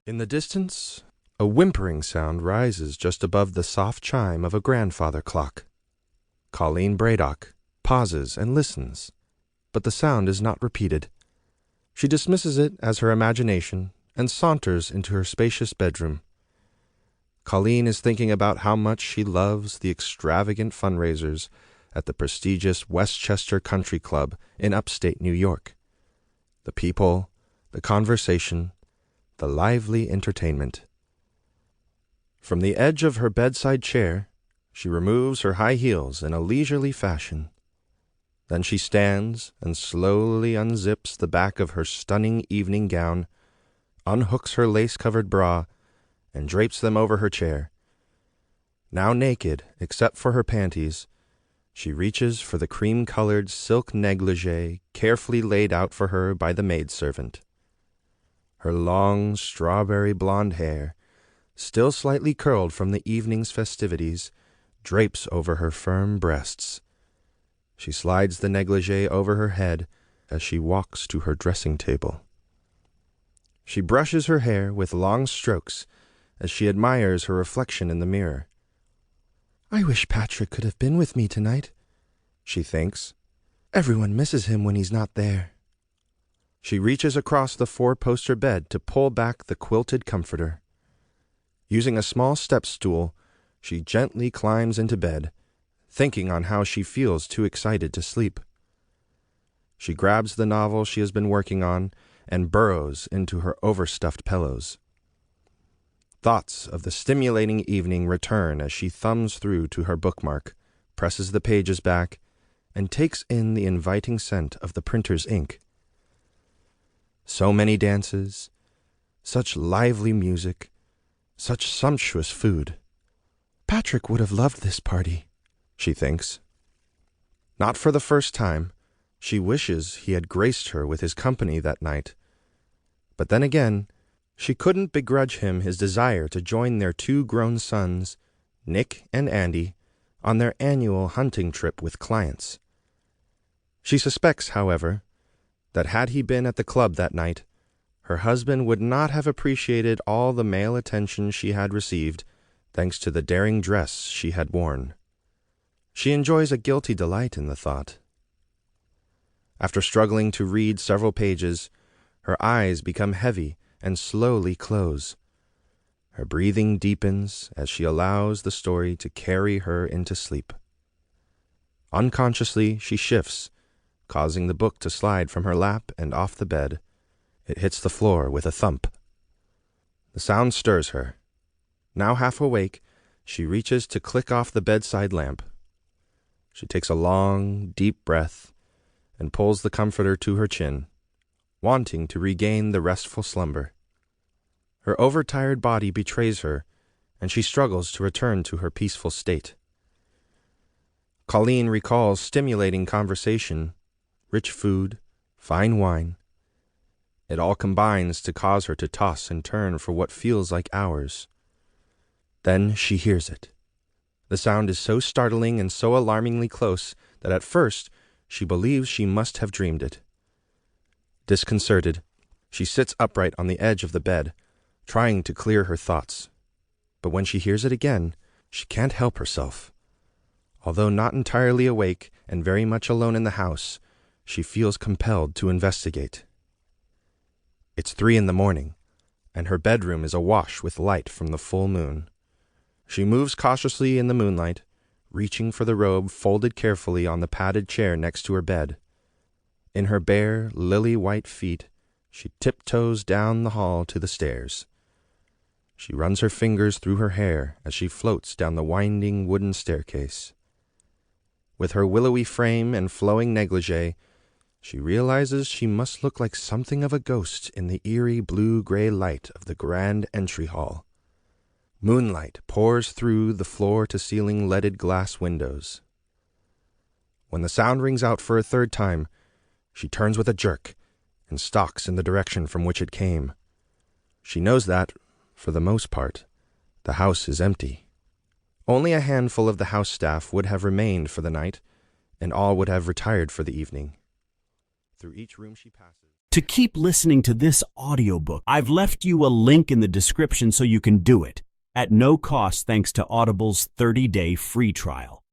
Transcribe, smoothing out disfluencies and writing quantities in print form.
In the distance, a whimpering sound rises just above the soft chime of a grandfather clock. Colleen Braddock pauses and listens, but the sound is not repeated. She dismisses it as her imagination and saunters into her spacious bedroom. Colleen is thinking about how much she loves the extravagant fundraisers at the prestigious Westchester Country Club in upstate New York. The people, the conversation, the lively entertainment. From the edge of her bedside chair, she removes her high heels in a leisurely fashion. Then she stands and slowly unzips the back of her stunning evening gown, unhooks her lace-covered bra, and drapes them over her chair. Now naked, except for her panties, she reaches for the cream-colored silk negligee carefully laid out for her by the maidservant. Her long, strawberry blonde hair, still slightly curled from the evening's festivities, drapes over her firm breasts. She slides the negligee over her head as she walks to her dressing table. She brushes her hair with long strokes as she admires her reflection in the mirror. "I wish Patrick could have been with me tonight," she thinks. "Everyone misses him when he's not there." She reaches across the four-poster bed to pull back the quilted comforter. Using a small step stool, she gently climbs into bed, thinking on how she feels too excited to sleep. She grabs the novel she has been working on and burrows into her overstuffed pillows. Thoughts of the stimulating evening return as she thumbs through to her bookmark, presses the pages back, and takes in the inviting scent of the printer's ink. So many dances, such lively music, such sumptuous food. Patrick would have loved this party, she thinks. Not for the first time, she wishes he had graced her with his company that night. But then again, she couldn't begrudge him his desire to join their two grown sons, Nick and Andy, on their annual hunting trip with clients. She suspects, however, that had he been at the club that night, her husband would not have appreciated all the male attention she had received, thanks to the daring dress she had worn. She enjoys a guilty delight in the thought. After struggling to read several pages, her eyes become heavy and slowly close. Her breathing deepens as she allows the story to carry her into sleep. Unconsciously, she shifts, causing the book to slide from her lap and off the bed. It hits the floor with a thump. The sound stirs her. Now half awake, she reaches to click off the bedside lamp. She takes a long, deep breath and pulls the comforter to her chin, wanting to regain the restful slumber. Her overtired body betrays her, and she struggles to return to her peaceful state. Colleen recalls stimulating conversation, rich food, fine wine. It all combines to cause her to toss and turn for what feels like hours. Then she hears it. The sound is so startling and so alarmingly close that at first she believes she must have dreamed it. Disconcerted, she sits upright on the edge of the bed, trying to clear her thoughts. But when she hears it again, she can't help herself. Although not entirely awake and very much alone in the house, she feels compelled to investigate. It's 3 a.m, and her bedroom is awash with light from the full moon. She moves cautiously in the moonlight, reaching for the robe folded carefully on the padded chair next to her bed. In her bare, lily-white feet, she tiptoes down the hall to the stairs. She runs her fingers through her hair as she floats down the winding wooden staircase. With her willowy frame and flowing negligee, she realizes she must look like something of a ghost in the eerie blue-gray light of the grand entry hall. Moonlight pours through the floor-to-ceiling leaded glass windows. When the sound rings out for a third time, she turns with a jerk and stalks in the direction from which it came. She knows that, for the most part, the house is empty. Only a handful of the house staff would have remained for the night, and all would have retired for the evening. Through each room she passes. to keep listening to this audiobook. I've left you a link in the description so you can do it at no cost thanks to Audible's 30-day free trial.